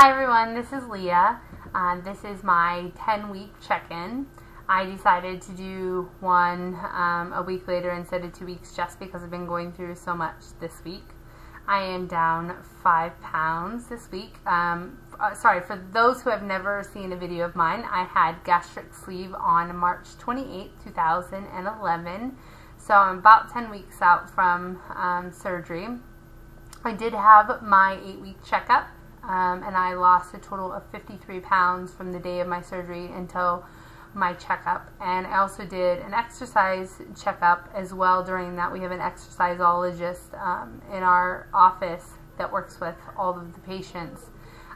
Hi everyone, this is Leah. This is my 10-week check-in. I decided to do one a week later instead of 2 weeks just because I've been going through so much this week. I am down 5 pounds this week. Sorry, for those who have never seen a video of mine, I had gastric sleeve on March 28, 2011. So I'm about 10 weeks out from surgery. I did have my 8-week checkup. And I lost a total of 53 pounds from the day of my surgery until my checkup. And I also did an exercise checkup as well. During that, we have an exercisologist in our office that works with all of the patients.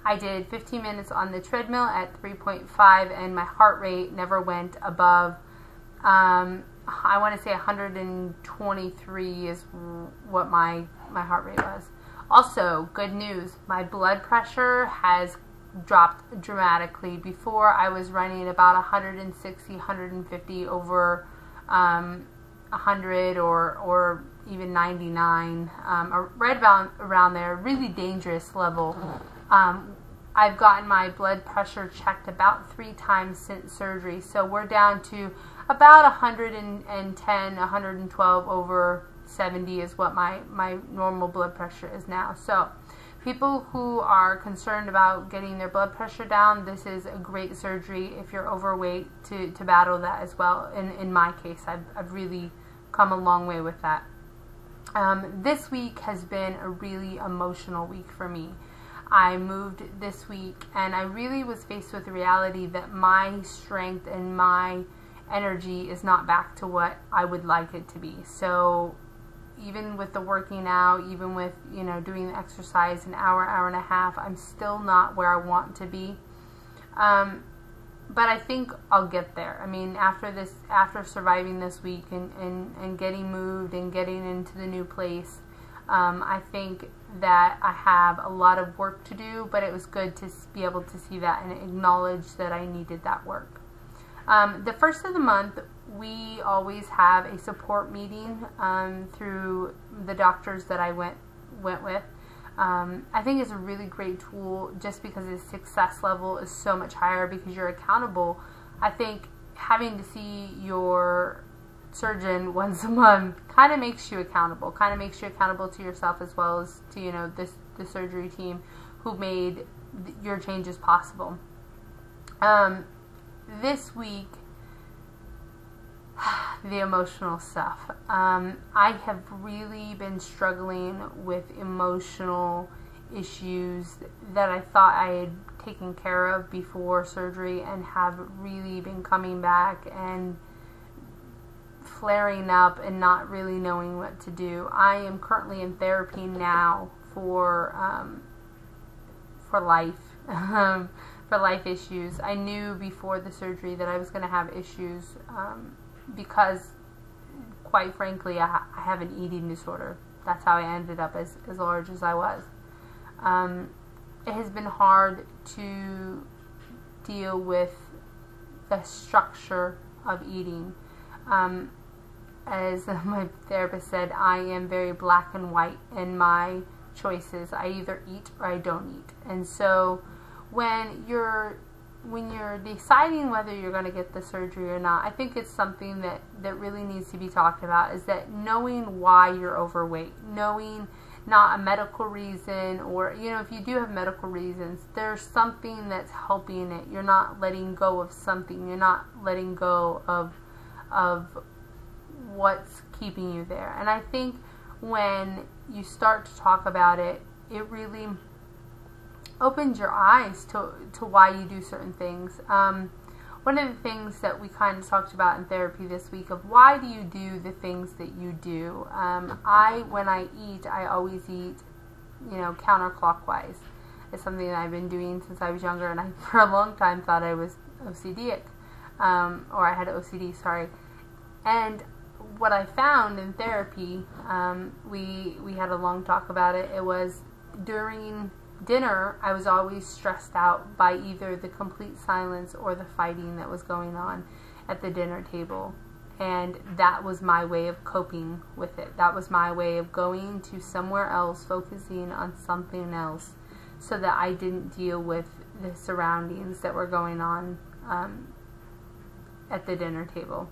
I did 15 minutes on the treadmill at 3.5, and my heart rate never went above, I want to say 123 is what my heart rate was. Also, good news, my blood pressure has dropped dramatically. Before, I was running about 160, 150 over 100 or even 99, right around there, really dangerous level. I've gotten my blood pressure checked about 3 times since surgery, so we're down to about 110, 112 over 70 is what my normal blood pressure is now. So people who are concerned about getting their blood pressure down, this is a great surgery if you're overweight to battle that as well. In my case, I've really come a long way with that. This week has been a really emotional week for me. I moved this week and I really was faced with the reality that my strength and my energy is not back to what I would like it to be. So even with the working out, even with, you know, doing the exercise an hour, hour and a half, I'm still not where I want to be. But I think I'll get there. I mean, after surviving this week and getting moved and getting into the new place, I think that I have a lot of work to do, but it was good to be able to see that and acknowledge that I needed that work. The first of the month, we always have a support meeting through the doctors that I went with. I think it's a really great tool just because the success level is so much higher because you're accountable. I think having to see your surgeon once a month kind of makes you accountable, to yourself as well as to, you know, the surgery team who made your changes possible. This week, the emotional stuff. I have really been struggling with emotional issues that I thought I had taken care of before surgery and have really been coming back and flaring up and not really knowing what to do. I am currently in therapy now for life. For life issues. I knew before the surgery that I was going to have issues because, quite frankly, I have an eating disorder. That's how I ended up as large as I was. It has been hard to deal with the structure of eating. As my therapist said, I am very black and white in my choices. I either eat or I don't eat. And so when you're deciding whether you're going to get the surgery or not, I think it's something that really needs to be talked about, is that knowing why you're overweight, knowing not a medical reason, or, you know, if you do have medical reasons, there's something that's helping it. You're not letting go of something. You're not letting go of what's keeping you there. And I think when you start to talk about it, it really opens your eyes to why you do certain things. One of the things that we kind of talked about in therapy this week of why do you do the things that you do. When I eat, I always eat, you know, counterclockwise. It's something that I've been doing since I was younger, and I for a long time thought I was OCD-ic, or I had OCD, sorry. And what I found in therapy, we had a long talk about it. It was during dinner, I was always stressed out by either the complete silence or the fighting that was going on at the dinner table. And that was my way of coping with it. That was my way of going to somewhere else, focusing on something else, so that I didn't deal with the surroundings that were going on at the dinner table.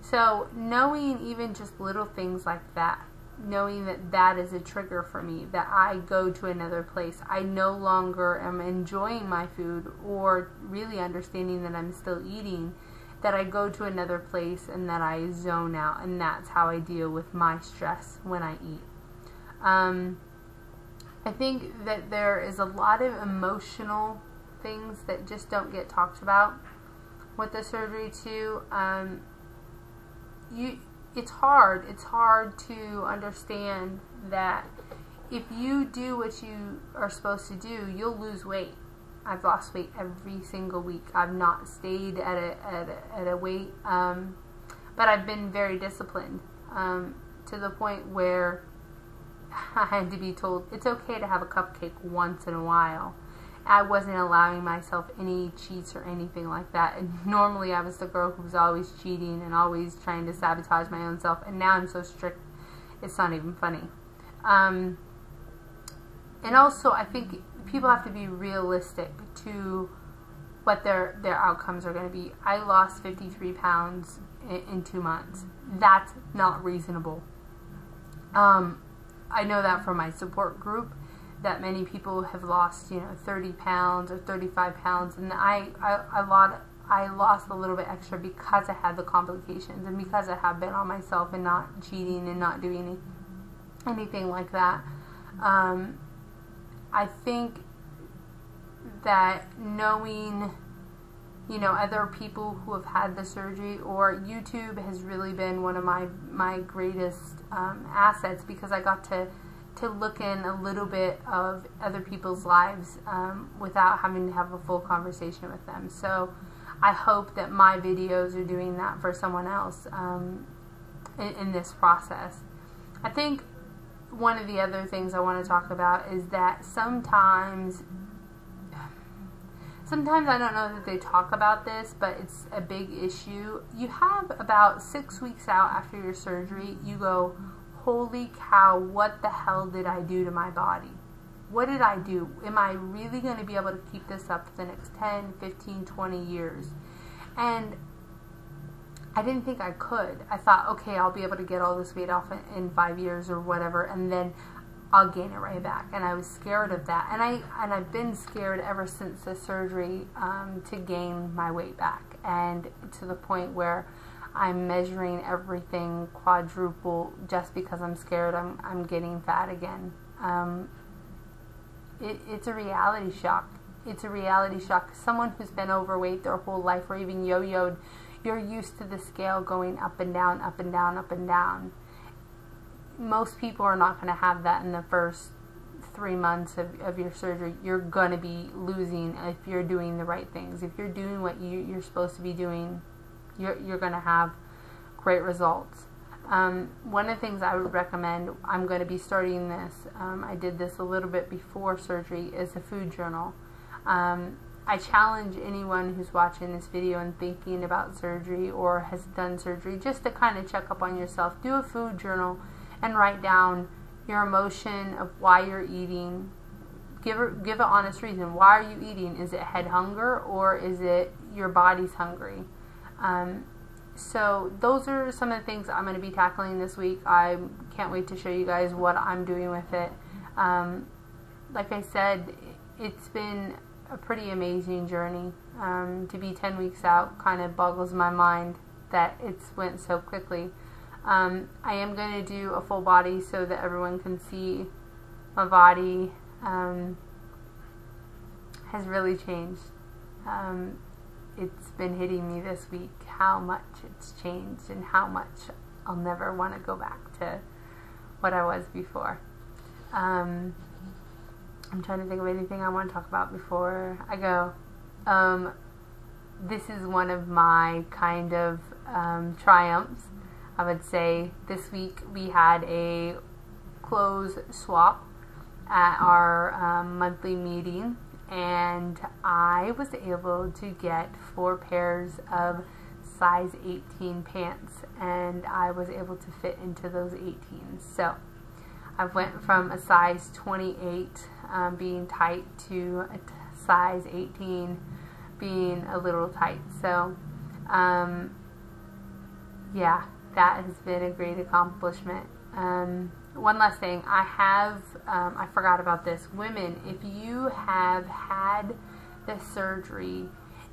So knowing even just little things like that, knowing that that is a trigger for me, that I go to another place, I no longer am enjoying my food or really understanding that I'm still eating, that I go to another place and that I zone out, and that's how I deal with my stress when I eat. I think that there is a lot of emotional things that just don't get talked about with the surgery too. It's hard to understand that if you do what you are supposed to do, you'll lose weight. I've lost weight every single week. I've not stayed at a weight, but I've been very disciplined to the point where I had to be told it's okay to have a cupcake once in a while. I wasn't allowing myself any cheats or anything like that. And normally I was the girl who was always cheating and always trying to sabotage my own self. And now I'm so strict, it's not even funny. And also, I think people have to be realistic to what their outcomes are going to be. I lost 53 pounds in 2 months. That's not reasonable. I know that from my support group, that many people have lost, 30 pounds or 35 pounds, and I lost a little bit extra because I had the complications and because I have been on myself and not cheating and not doing anything like that. I think that knowing, other people who have had the surgery, or YouTube has really been one of my greatest assets, because I got to look in a little bit of other people's lives without having to have a full conversation with them. So I hope that my videos are doing that for someone else in this process. I think one of the other things I want to talk about is that sometimes I don't know that they talk about this, but it's a big issue. You have about 6 weeks out after your surgery, you go, holy cow, what the hell did I do to my body? What did I do? Am I really going to be able to keep this up for the next 10, 15, 20 years? And I didn't think I could. I thought, okay, I'll be able to get all this weight off in 5 years or whatever, and then I'll gain it right back. And I was scared of that. And I've been scared ever since the surgery to gain my weight back. And to the point where I'm measuring everything quadruple just because I'm scared I'm getting fat again. It's a reality shock. It's a reality shock. Someone who's been overweight their whole life, or even yo-yoed, you're used to the scale going up and down, up and down, up and down. Most people are not going to have that in the first 3 months of your surgery. You're going to be losing if you're doing the right things. If you're doing what you're supposed to be doing, you're going to have great results. One of the things I would recommend, I'm going to be starting this, I did this a little bit before surgery, is a food journal. I challenge anyone who's watching this video and thinking about surgery or has done surgery just to kind of check up on yourself. Do a food journal and write down your emotion of why you're eating. Give an honest reason. Why are you eating? Is it head hunger, or is it your body's hungry? So those are some of the things I'm going to be tackling this week. I can't wait to show you guys what I'm doing with it. Like I said, it's been a pretty amazing journey. To be 10 weeks out kind of boggles my mind that it's went so quickly. I am going to do a full body so that everyone can see my body has really changed. It's been hitting me this week how much it's changed and how much I'll never want to go back to what I was before. I'm trying to think of anything I want to talk about before I go. This is one of my kind of triumphs. I would say this week we had a clothes swap at our monthly meeting, and I was able to get 4 pairs of size 18 pants, and I was able to fit into those 18s. So I went from a size 28 being tight to a size 18 being a little tight. So yeah, that has been a great accomplishment. One last thing, I forgot about this. Women, if you have had the surgery,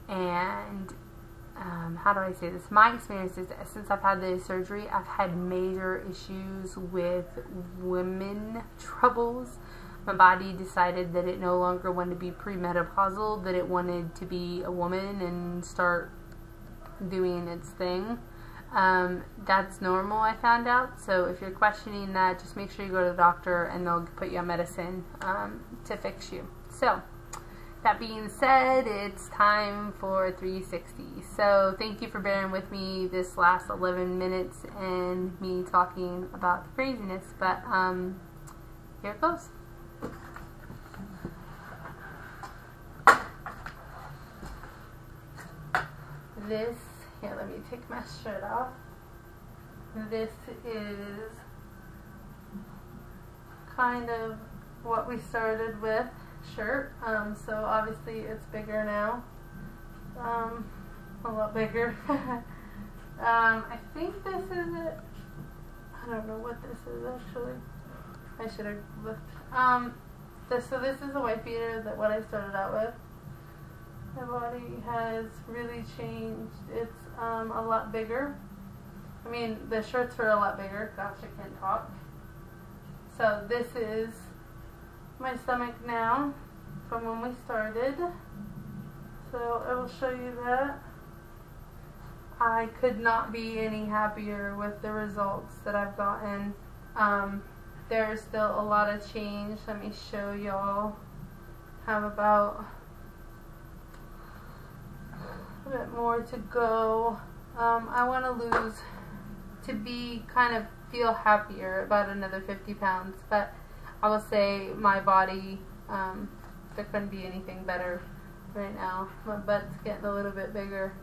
and how do I say this? My experience is that since I've had the surgery, I've had major issues with women troubles. My body decided that it no longer wanted to be premenopausal, that it wanted to be a woman and start doing its thing. That's normal, I found out. So if you're questioning that, just make sure you go to the doctor and they'll put you on medicine to fix you. So that being said, it's time for 360. So thank you for bearing with me this last 11 minutes and me talking about the craziness. But here it goes. This, here, let me take my shirt off. This is kind of what we started with shirt. So obviously it's bigger now. A lot bigger. I think this is it. I don't know what this is actually. I should have looked. So this is a white beater, that what I started out with. My body has really changed. It's a lot bigger. I mean, the shirts are a lot bigger. Gosh, I can't talk. So this is my stomach now from when we started. So I will show you that. I could not be any happier with the results that I've gotten. There's still a lot of change. Let me show y'all. Have about a bit more to go. I want to feel happier, about another 50 pounds, but I will say my body, there couldn't be anything better right now. My butt's getting a little bit bigger,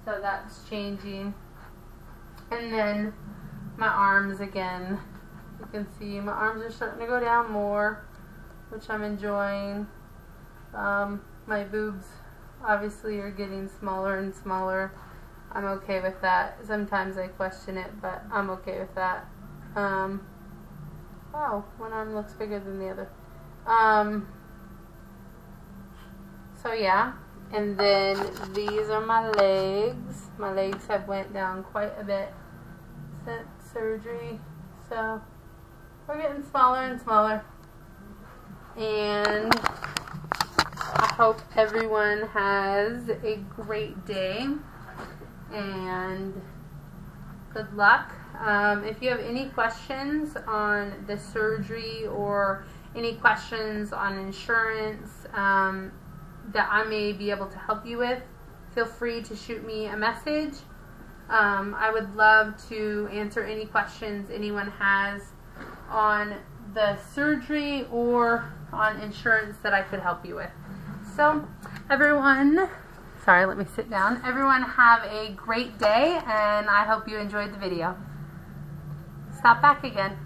so that's changing. And then my arms again, you can see my arms are starting to go down more, which I'm enjoying. My boobs obviously are getting smaller and smaller. I'm okay with that. Sometimes I question it, but I'm okay with that. Wow, one arm looks bigger than the other. So yeah, and then these are my legs. My legs have went down quite a bit since surgery, so we're getting smaller and smaller. And I hope everyone has a great day and good luck. If you have any questions on the surgery or any questions on insurance that I may be able to help you with, feel free to shoot me a message. I would love to answer any questions anyone has on the surgery or on insurance that I could help you with. So everyone, sorry, let me sit down. Everyone have a great day, and I hope you enjoyed the video. Stop back again.